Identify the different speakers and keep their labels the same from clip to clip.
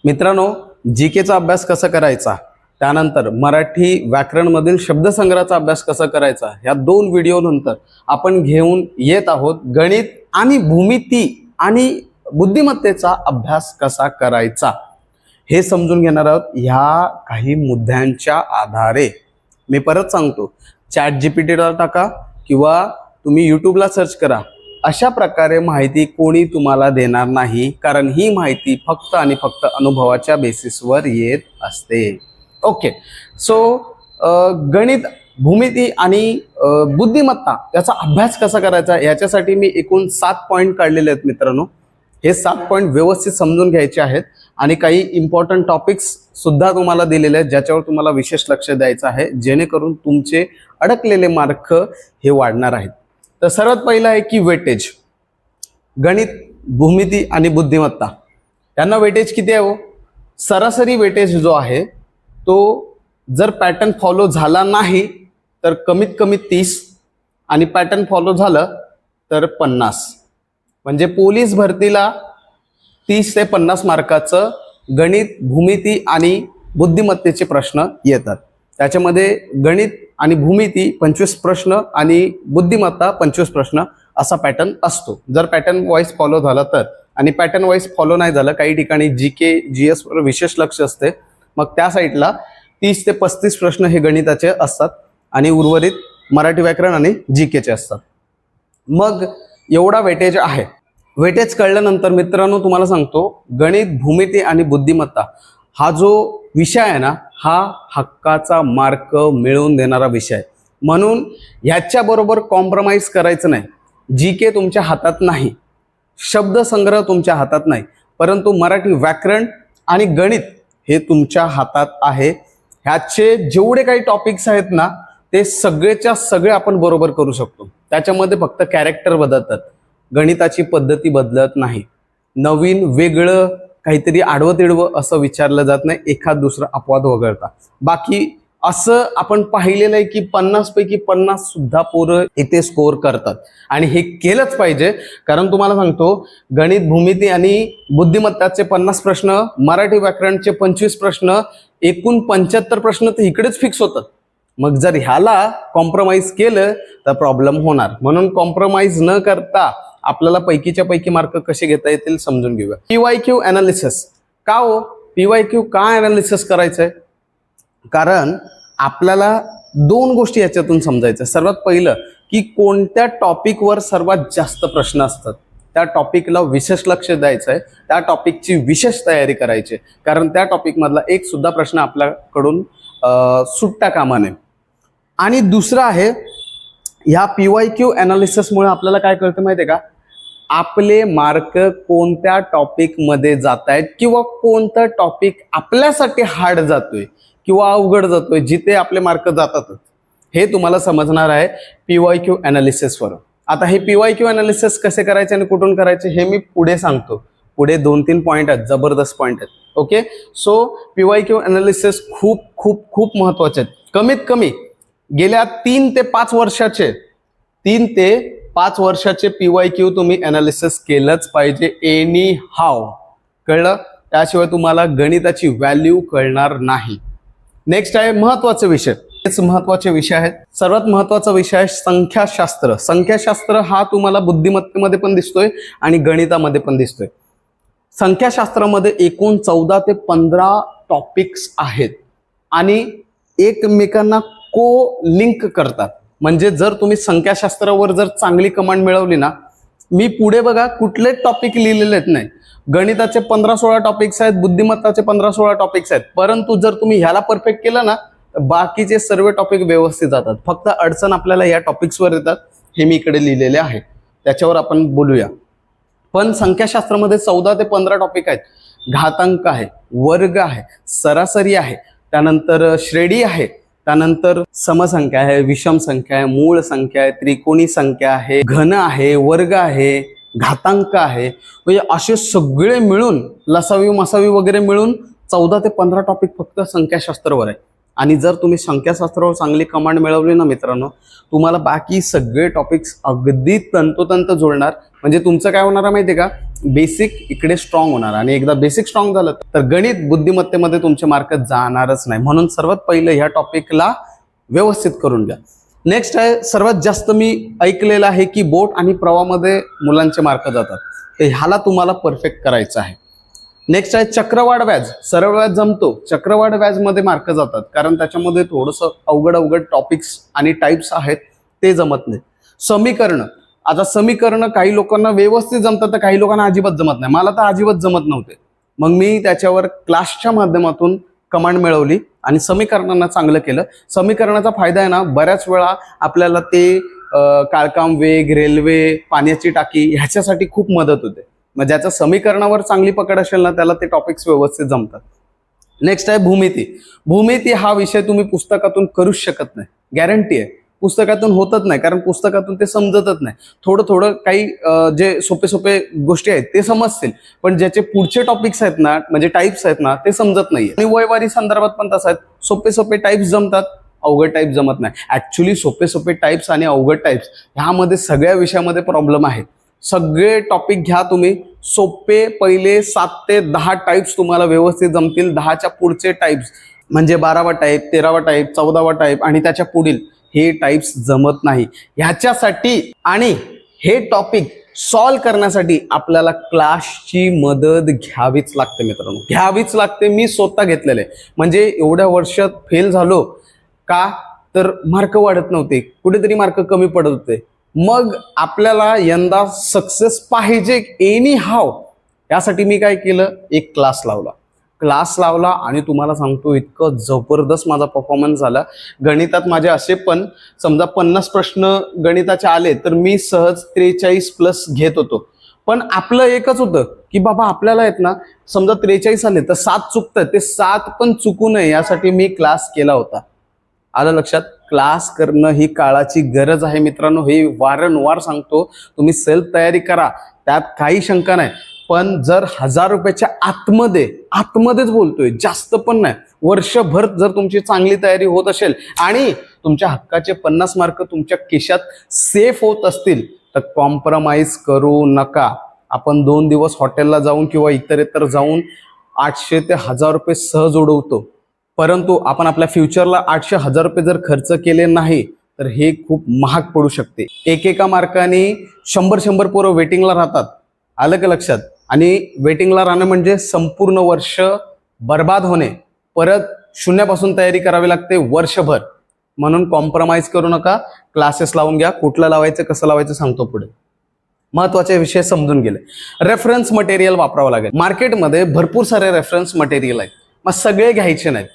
Speaker 1: मित्रांनो, जीकेचा अभ्यास कसा करायचा, त्यानंतर मराठी व्याकरणमधील शब्दसंग्रहाचा अभ्यास कसा करायचा, ह्या दोन व्हिडिओ नंतर आपण घेऊन येत आहोत गणित आणि भूमिती आणि बुद्धिमत्तेचा अभ्यास कसा करायचा हे समजून घेणार आहोत ह्या काही मुद्द्यांच्या आधारे। मी परत सांगतो, ChatGPTला टाका किंवा तुम्ही यूट्यूबला सर्च करा, अशा प्रकारे माहिती कोणी तुम्हाला देणार नाही, कारण ही माहिती फक्त आणि फक्त अनुभवाच्या बेसिसवर येत असते। ओके, सो गणित, भूमिती आणि बुद्धिमत्ता याचा अभ्यास कसा करायचा याच्यासाठी मी एकूण 7 पॉइंट काढलेले आहेत मित्रांनो। हे 7 पॉइंट व्यवस्थित समजून घ्यायचे आहेत आणि काही इम्पॉर्टंट टॉपिक्स सुद्धा तुम्हाला दिलेले आहेत ज्याच्यावर तुम्हाला विशेष लक्ष द्यायचं आहे, जेणेकरून तुमचे अडकलेले मार्क हे वाढणार आहेत। तर सर्वात पहिलं आहे की वेटेज। गणित, भूमिती आणि बुद्धिमत्ता यांना वेटेज किती आहे हो? सरासरी वेटेज जो आहे तो जर पॅटर्न फॉलो झाला नाही तर कमीत कमी 30 आणि पॅटर्न फॉलो झालं तर 50। म्हणजे पोलीस भरतीला 30 ते 50 मार्काचं गणित, भूमिती आणि बुद्धिमत्तेचे प्रश्न येतात। त्याच्यामध्ये गणित आणि भूमिती 25 प्रश्न आणि बुद्धिमत्ता 25 प्रश्न असा पॅटर्न असतो, जर पॅटर्न वाईज फॉलो झाला तर। आणि पॅटर्न वाईज फॉलो नाही झालं, काही ठिकाणी जीके जीएस वर विशेष लक्ष असते, मग त्या साईडला 30 ते 35 प्रश्न हे गणिताचे असतात आणि उर्वरित मराठी व्याकरण आणि जीकेचे असतात। मग एवढा वेटेज आहे। वेटेज कळल्यानंतर मित्रांनो तुम्हाला सांगतो, गणित, भूमिती आणि बुद्धिमत्ता हा जो विषय आहे ना, हा हक्काचा मार्क मिळवून देणारा विषय आहे, म्हणून ह्याच्याबरोबर कॉम्प्रोमाइज करायचं नाही। जीके तुमच्या हातात नाही, शब्दसंग्रह तुमच्या हातात नाही, परंतु मराठी व्याकरण आणि गणित हे तुमच्या हातात आहे। ह्याचे जेवढे काही टॉपिक्स आहेत ना, ते सगळेच्या सगळे आपण बरोबर करू शकतो। त्याच्यामध्ये फक्त कॅरेक्टर बदलतात, गणिताची पद्धती बदलत नाही, नवीन वेगळं काहीतरी आडवं तिडवं असं विचारलं जात नाही, एखाद दुसरा अपवाद वगळता। बाकी असं आपण पाहिलेलं आहे की 50 पैकी 50 सुद्धा पोरं इथे स्कोर करतात आणि हे केलंच पाहिजे, कारण तुम्हाला सांगतो, गणित, भूमिती आणि बुद्धिमत्ताचे 50 प्रश्न, मराठी व्याकरणचे 25 प्रश्न, एकूण 75 प्रश्न तर इकडेच फिक्स होतात। मग जर ह्याला कॉम्प्रोमाइज केलं तर प्रॉब्लेम होणार, म्हणून कॉम्प्रोमाइज न करता आपल्याला पैकीच्या पैकी मार्क कसे घेता येतील समजून घेऊया। PYQ अनालिसिस का हो? PYQ का अनालिसिस करायचंय? कारण आपल्याला दोन गोष्टी याच्यातून समजायच्या। सर्वात पहिलं की कोणत्या टॉपिकवर सर्वात जास्त प्रश्न असतात, त्या टॉपिकला विशेष लक्ष द्यायचं आहे, त्या टॉपिकची विशेष तयारी करायची, कारण त्या टॉपिकमधला एक सुद्धा प्रश्न आपल्याकडून सुटता कामा नये। आणि दुसरं आहे, ह्या PYQ अनालिसिसमुळे आपल्याला काय कळतं माहिती आहे का, आपले मार्क कोणत्या टॉपिक मध्ये जात आहेत किंवा कोणता टॉपिक आपल्यासाठी हार्ड जातोय किंवा अवघड जातोय, जिथे आपले मार्क जातात, हे तुम्हाला समजणार आहे PYQ अनालिसिसवर। आता हे PYQ अनालिसिस कसे करायचे आणि कुठून करायचे हे मी पुढे सांगतो। पुढे 2-3 पॉइंट आहेत, जबरदस्त पॉइंट आहेत। ओके, सो PYQ अनालिसिस खूप खूप खूप महत्वाचे आहेत। कमीत कमी गेल्या 3 ते 5 वर्षाचे PYQ तुम्ही अनालिसिस केलंच पाहिजे, एनी हाव। कळलं? त्याशिवाय तुम्हाला गणिताची व्हॅल्यू कळणार नाही। नेक्स्ट आहे महत्वाचे विषय। हेच महत्वाचे विषय आहेत। सर्वात महत्वाचा विषय आहे संख्याशास्त्र। संख्याशास्त्र हा तुम्हाला बुद्धिमत्तेमध्ये पण दिसतोय आणि गणितामध्ये पण दिसतोय। संख्याशास्त्रामध्ये एकूण 14 ते 15 टॉपिक्स आहेत आणि एकमेकांना को लिंक करतात। म्हणजे जर तुम्ही संख्याशास्त्रावर जर चांगली कमांड मिळवली ना, मी पुढे बघा कुठले टॉपिक लिहिलेले आहेत नाही, गणिताचे 15-16 टॉपिक्स आहेत, बुद्धिमत्ताचे 15-16 टॉपिक्स आहेत, परंतु जर तुम्ही ह्याला परफेक्ट केलं ना तर बाकीचे सर्व टॉपिक व्यवस्थित जातात। फक्त अडचण आपल्याला या टॉपिक्सवर येतात, हे मी इकडे लिहिलेले आहे, त्याच्यावर आपण बोलूया। पण संख्याशास्त्रामध्ये 14 ते 15 टॉपिक आहेत। घातांक आहे, वर्ग आहे, सरासरी आहे, त्यानंतर श्रेणी आहे, त्यानंतर समसंख्या आहे, विषम संख्या आहे, मूळ संख्या आहे, त्रिकोणी संख्या आहे, घन आहे, वर्ग आहे, घातांक आहे, म्हणजे असे सगळे मिळून लसावी मसावी वगैरे मिळून 14 ते 15 टॉपिक फक्त संख्याशास्त्रावर आहे। आणि जर तुम्ही संख्याशास्त्रावर चांगली कमांड मिळवली ना मित्रांनो, तुम्हाला बाकी सगळे टॉपिक्स अगदी तंतोतंत जुळणार. म्हणजे तुमचं काय होणार माहिती आहे का, बेसिक इकडे स्ट्रॉंग होणार. आणि एकदा बेसिक स्ट्रॉंग झालं तर गणित बुद्धिमत्तेमध्ये तुमचे मार्क जाणारच नाही. म्हणून सर्वात पहिलं ह्या टॉपिकला व्यवस्थित करून घ्या. नेक्स्ट आहे, सर्वात जास्त मी ऐकलेलं आहे की बोट आणि प्रवाहामध्ये मुलांचे मार्क जातात, तर ह्याला तुम्हाला परफेक्ट करायचं आहे. नेक्स्ट आहे चक्रवाढ व्याज. सरळ व्याज जमतो, चक्रवाढ व्याजमध्ये मार्क जातात, कारण त्याच्यामध्ये थोडंसं अवघड टॉपिक्स आणि टाईप्स आहेत, ते जमत नाही. समीकरण, आता समीकरण काही लोकांना व्यवस्थित जमतात तर काही लोकांना अजिबात जमत नाही. मला तर अजिबात जमत नव्हते. मग मी त्याच्यावर क्लासच्या माध्यमातून कमांड मिळवली आणि समीकरणांना चांगलं केलं. समीकरणाचा फायदा आहे ना, बऱ्याच वेळा आपल्याला ते काळकाम वेग, रेल्वे, पाण्याची टाकी ह्याच्यासाठी खूप मदत होते. मग ज्याच्या समीकरणावर चांगली पकड असेल ना, त्याला ते टॉपिक्स व्यवस्थित जमतात. नेक्स्ट आहे भूमिती. भूमिती हा विषय तुम्ही पुस्तकातून करूच शकत नाही, गॅरंटी आहे. पुस्तकातून होतच नाही, कारण पुस्तकातून ते समजतच नाही. थोडं काही जे सोपे गोष्टी आहेत ते समजतील, पण ज्याचे पुढचे टॉपिक्स आहेत ना, म्हणजे टाईप्स आहेत ना, ते समजत नाहीये. आणि वयवारी संदर्भात पण तसं आहे, सोपे टाईप्स जमतात, अवघड टाईप जमत नाही. ऍक्च्युली सोपे टाईप्स आणि अवघड टाईप्स ह्यामध्ये सगळ्या विषयामध्ये प्रॉब्लेम आहे. सगळे टॉपिक घ्या तुम्ही, सोपे पहिले 7 ते 10 टाईप्स तुम्हाला व्यवस्थित जमतील. 10च्या पुढचे टाईप्स म्हणजे 12वा टाईप, 13वा टाईप, 14वा टाईप आणि त्याच्या पुढील हे टाईप्स जमत नाही. ह्याच्यासाठी आणि हे टॉपिक सॉल्व करण्यासाठी आपल्याला क्लासची मदत घ्यावीच लागते मित्रांनो, घ्यावीच लागते. मी स्वतः घेतलेलं आहे. म्हणजे एवढ्या वर्षात फेल झालो का, तर मार्क वाढत नव्हते, कुठेतरी मार्क कमी पडत होते. मग आपल्याला यंदा सक्सेस पाहिजे एनी हाव, यासाठी मी काय केलं, एक क्लास लावला आणि तुम्हाला सांगतो इतकं जबरदस्त माझा परफॉर्मन्स झाला. गणितात माझे असे पण समजा 50 प्रश्न गणिताचे आले तर मी सहज 43+ घेत होतो. पण आपलं एकच होतं की बाबा आपल्याला आहेत ना, समजा 43 आले तर 7 चुकतात, ते 7 पण चुकू नये यासाठी मी क्लास केला होता. आलं लक्षात? क्लास करणं ही काळाची गरज आहे मित्रांनो, हे वारंवार सांगतो. तुम्ही सेल्फ तयारी करा, त्यात काही शंका नाही. पण जर 1000 रुपयाच्या आतमध्येच बोलतोय, जास्त पण नाही, वर्षभर जर तुमची चांगली तयारी होत असेल आणि तुमच्या हक्काचे 50 मार्क तुमच्या खिशात सेफ होत असतील तर कॉम्प्रोमाइज करू नका. आपण 2 दिवस हॉटेलला जाऊन किंवा इतर जाऊन 800 ते 1000 रुपये सहज उडवतो. परंतु आपण आपल्या फ्युचरला 800-1000 रुपये जर खर्च केले नाही तर हे खूप महाग पडू शकते. एकेका मार्काने 100 पोरं वेटिंगला राहतात. आलं का लक्षात? आणि वेटिंगला राहणं म्हणजे संपूर्ण वर्ष बर्बाद होणे, परत शून्यापासून तयारी करावी लागते वर्षभर. म्हणून कॉम्प्रोमाइज करू नका, क्लासेस लावून घ्या. कुठलं लावायचं, कसं लावायचं सांगतो पुढे. महत्वाचे विषय समजून गेले. रेफरन्स मटेरियल वापरावं लागेल. मार्केटमध्ये भरपूर सारे रेफरन्स मटेरियल आहेत, मग सगळे घ्यायचे नाहीत.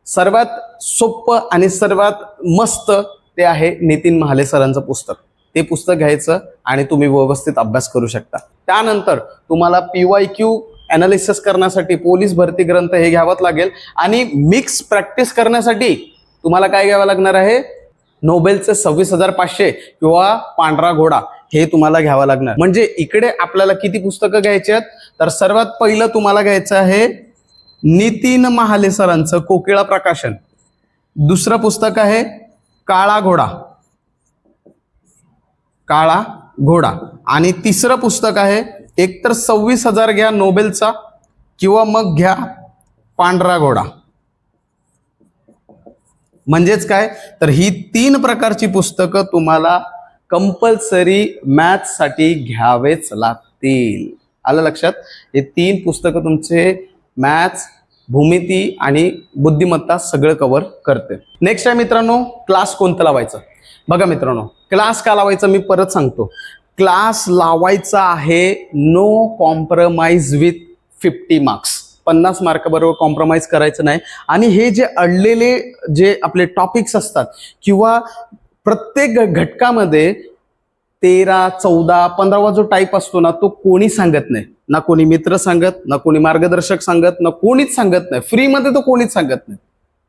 Speaker 1: सर्वात सोपं आणि सर्वात मस्त ते आहे नितीन महाले सरांचं पुस्तक. ते पुस्तक घ्यायचं आणि तुम्ही व्यवस्थित अभ्यास करू शकता. त्यानंतर तुम्हाला PYQ अनालिसिस करण्यासाठी पोलीस भरती ग्रंथ हे घ्यावंच लागेल. आणि मिक्स प्रॅक्टिस करण्यासाठी तुम्हाला काय घ्यावं लागणार आहे, नोबेलचे 26,500 किंवा पांढरा घोडा हे तुम्हाला घ्यावं लागणार. म्हणजे इकडे आपल्याला किती पुस्तकं घ्यायची आहेत, तर सर्वात पहिलं तुम्हाला घ्यायचं आहे नितीन महाले सरांचं कोकिळा प्रकाशन. दुसरं पुस्तक आहे काळा घोडा. आणि तिसरं पुस्तक आहे, एकतर 26,000 घ्या नोबेलचा किंवा मग घ्या पांढरा घोडा. म्हणजेच काय, तर ही 3 प्रकारची पुस्तकं तुम्हाला कंपल्सरी मॅथ्स साठी घ्यावेच लागतील. आलं लक्षात? हे 3 पुस्तकं तुमचे मॅथ्स, भूमिती आणि बुद्धिमत्ता सगळं कव्हर करते. नेक्स्ट आहे मित्रांनो, क्लास कोणतं लावायचं. बघा मित्रांनो, क्लास का लावायचं मी परत सांगतो. क्लास लावायचा आहे no compromise with 50 marks. 50 mark बरोबर कॉम्प्रोमाइज करायचं नाही. आणि हे जे अडलेले जे आपले टॉपिक्स असतात किंवा प्रत्येक घटकामध्ये 13, 14, 15वा जो टाईप असतो ना, तो कोणी सांगत नाही. ना कोणी मित्र सांगत, ना कोणी मार्गदर्शक सांगत, ना कोणीच सांगत नाही. फ्रीमध्ये तो कोणीच सांगत नाही.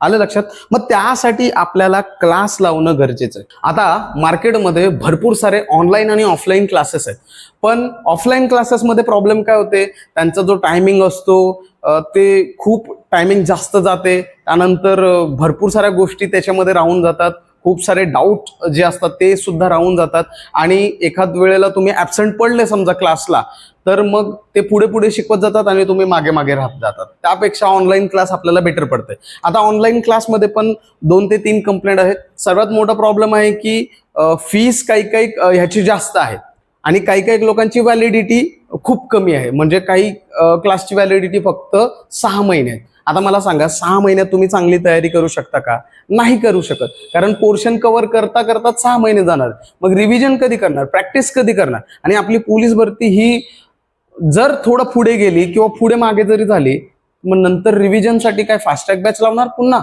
Speaker 1: आलं लक्षात? मग त्यासाठी आपल्याला क्लास लावणं गरजेचं आहे. आता मार्केटमध्ये भरपूर सारे ऑनलाईन आणि ऑफलाईन क्लासेस आहेत. पण ऑफलाईन क्लासेसमध्ये प्रॉब्लेम काय होते, त्यांचा जो टायमिंग असतो ते खूप टायमिंग जास्त जाते, त्यानंतर भरपूर साऱ्या गोष्टी त्याच्यामध्ये राहून जातात, खूप सारे डाऊट जे असतात ते सुद्धा राहून जातात आणि एखाद वेळेला तुम्ही ॲब्सेंट पडले समजा क्लासला तर मग ते पुढे पुढे शिकवत जातात आणि तुम्ही मागे मागे राहत जातात. त्यापेक्षा ऑनलाईन क्लास आपल्याला बेटर पडते. आता ऑनलाईन क्लासमध्ये पण 2 ते 3 कंप्लेंट आहेत. सर्वात मोठा प्रॉब्लेम आहे की फीस काही ह्याची जास्त आहे आणि काही लोकांची व्हॅलिडिटी खूप कमी आहे. म्हणजे काही क्लासची व्हॅलिडिटी फक्त 6 महिने आहे. आता मला सांगा 6 महिन्यात तुम्ही चांगली तयारी करू शकता का? नाही करू शकत, कारण पोर्शन कव्हर करता करता 6 महिने जाणार. मग रिव्हिजन कधी करणार, प्रॅक्टिस कधी करणार? आणि आपली पोलीस भरती ही जर थोडं पुढे गेली किंवा पुढे मागे जरी झाली मग नंतर रिव्हिजनसाठी काय फास्ट ट्रॅक बॅच लावणार पुन्हा,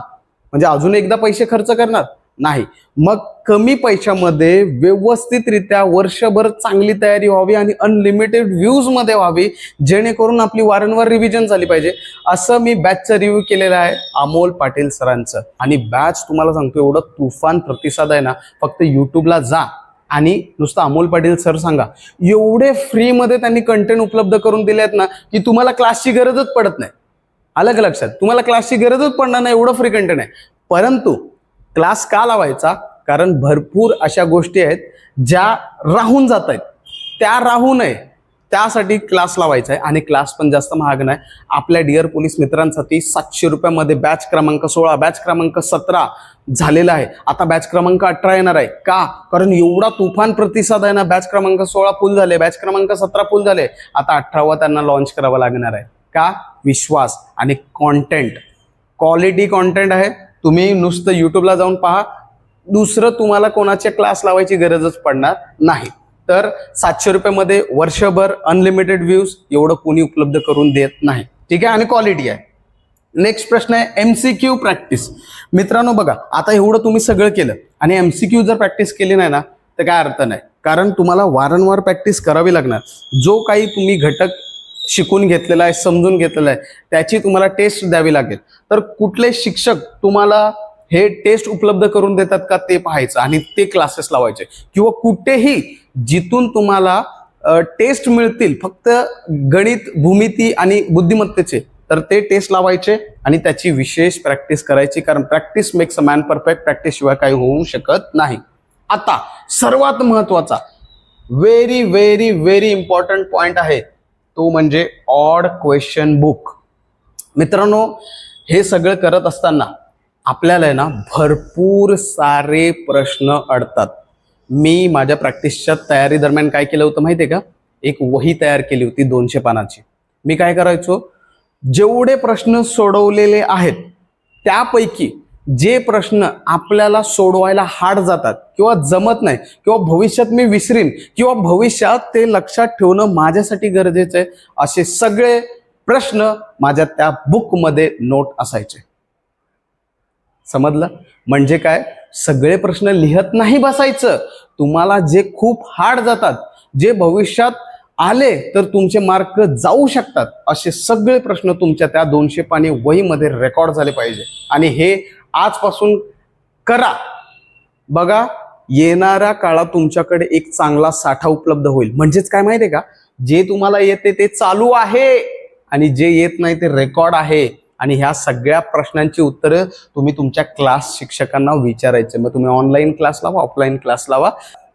Speaker 1: म्हणजे अजून एकदा पैसे खर्च करणार नाही. मग कमी पैशामध्ये व्यवस्थितरित्या वर्षभर चांगली तयारी व्हावी आणि अनलिमिटेड व्ह्यूज मध्ये व्हावी, जेणेकरून आपली वारंवार रिव्हिजन झाली पाहिजे. असं मी बॅचचा रिव्ह्यू केलेला आहे अमोल पाटील सरांचं, आणि बॅच तुम्हाला सांगतो एवढं तुफान प्रतिसाद आहे ना. फक्त युट्यूबला जा आणि नुसतं अमोल पाटील सर सांगा, एवढे फ्रीमध्ये त्यांनी कंटेंट उपलब्ध करून दिले आहेत ना की तुम्हाला क्लासची गरजच पडत नाही. अलग लक्षात, तुम्हाला क्लासची गरजच पडणार नाही, एवढं फ्री कंटेंट आहे. परंतु क्लास का लावायचा? कारण भरपूर अशा गोष्टी आहेत ज्या राहून जात आहेत, त्या राहू नये त्यासाठी क्लास लावायचा आहे. आणि क्लास पण जास्त महाग नाही. आपल्या डिअर पोलीस मित्रांसाठी 700 रुपयामध्ये बॅच क्रमांक 16, बॅच क्रमांक 17 झालेला आहे. आता बॅच क्रमांक 18 येणार आहे. का? कारण एवढा तुफान प्रतिसाद आहे ना. बॅच क्रमांक 16 फुल झाले, बॅच क्रमांक 17 फुल झाले. आता 18वा त्यांना लॉन्च करावा लागणार आहे. का? विश्वास आणि कॉन्टेंट, क्वालिटी कॉन्टेंट आहे. तुम्ही नुसतं युट्यूबला जाऊन पहा, दुसरं तुम्हाला कोणाचे क्लास लावायची गरजच पडणार नाही. तर 700 रुपयामध्ये वर्षभर अनलिमिटेड व्ह्यूज एवढं कोणी उपलब्ध करून देत नाही. ठीक आहे, आणि क्वालिटी आहे. नेक्स्ट प्रश्न आहे MCQ प्रॅक्टिस. मित्रांनो बघा, आता एवढं तुम्ही सगळं केलं आणि MCQ जर प्रॅक्टिस केली नाही ना तर काय अर्थ नाही, कारण तुम्हाला वारंवार प्रॅक्टिस करावी लागणार. जो काही तुम्ही घटक शिकून घेतलेला आहे, समजून घेतलेला आहे, त्याची तुम्हाला टेस्ट द्यावी लागेल. तर कुठले शिक्षक तुम्हाला हे टेस्ट उपलब्ध करून देतात का ते पाहायचं आणि ते क्लासेस लावायचे. किंवा कुठेही जिथून तुम्हाला टेस्ट मिळतील फक्त गणित, भूमिती आणि बुद्धिमत्तेचे, तर ते टेस्ट लावायचे आणि त्याची विशेष प्रॅक्टिस करायची. कारण practice makes a man perfect. Practice शिवाय काही होऊ शकत नाही. आता सर्वात महत्वाचा, very very very important point आहे तो म्हणजे ऑड क्वेश्चन बुक. मित्रांनो, हे सगळं करत असताना आपल्याला आहे ना भरपूर सारे प्रश्न अडतात. मी माझ्या प्रॅक्टिसच्या तयारी दरम्यान काय केलं होतं माहिती आहे का? एक वही तयार केली होती 200 पानाची. मी काय करायचो, जेवढे प्रश्न सोडवलेले आहेत त्यापैकी जे प्रश्न आपल्याला सोडवायला हार्ड जातात किंवा जमत नाही किंवा भविष्यात मी विसरीन किंवा भविष्यात ते लक्षात ठेवणं माझ्यासाठी गरजेचं आहे, असे सगळे प्रश्न माझ्या त्या बुकमध्ये नोट असायचे. समजलं? म्हणजे काय, सगळे प्रश्न लिहत नाही बसायचं. तुम्हाला जे खूप हार्ड जातात, जे भविष्यात आले तर तुमचे मार्क जाऊ शकतात, असे सगळे प्रश्न तुमच्या त्या 200 पानी वहीमध्ये रेकॉर्ड झाले पाहिजे. आणि हे आजपासून करा. बघा, येणाऱ्या काळात तुमच्याकडे एक चांगला साठा उपलब्ध होईल. म्हणजेच काय माहितीये का, जे तुम्हाला येते ते चालू आहे आणि जे येत नाही ते रेकॉर्ड आहे. आणि ह्या सगळ्या प्रश्नांची उत्तरं तुम्ही तुमच्या क्लास शिक्षकांना विचारायचे. मग तुम्ही ऑनलाईन क्लास लावा, ऑफलाईन क्लास लावा.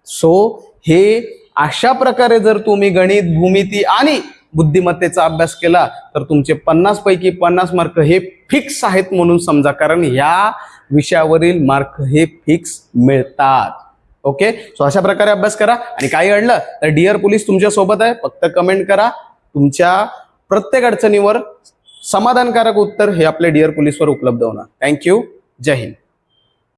Speaker 1: सो हे अशा प्रकारे जर तुम्ही गणित, भूमिती आणि बुद्धिमत्तेचा अभ्यास केला तर तुमचे 50 पैकी 50 मार्क हे फिक्स आहेत म्हणून समजा. कारण ह्या विषयावरील मार्क हे फिक्स मिळतात. ओके, सो अशा प्रकारे अभ्यास करा. आणि काही अडलं तर डिअर पोलीस तुमच्या सोबत आहे. फक्त कमेंट करा. तुमच्या प्रत्येक अडचणीवर समाधानकारक उत्तर हे आपल्या डिअर पोलीसवर उपलब्ध होणार. थँक्यू. जय हिंद.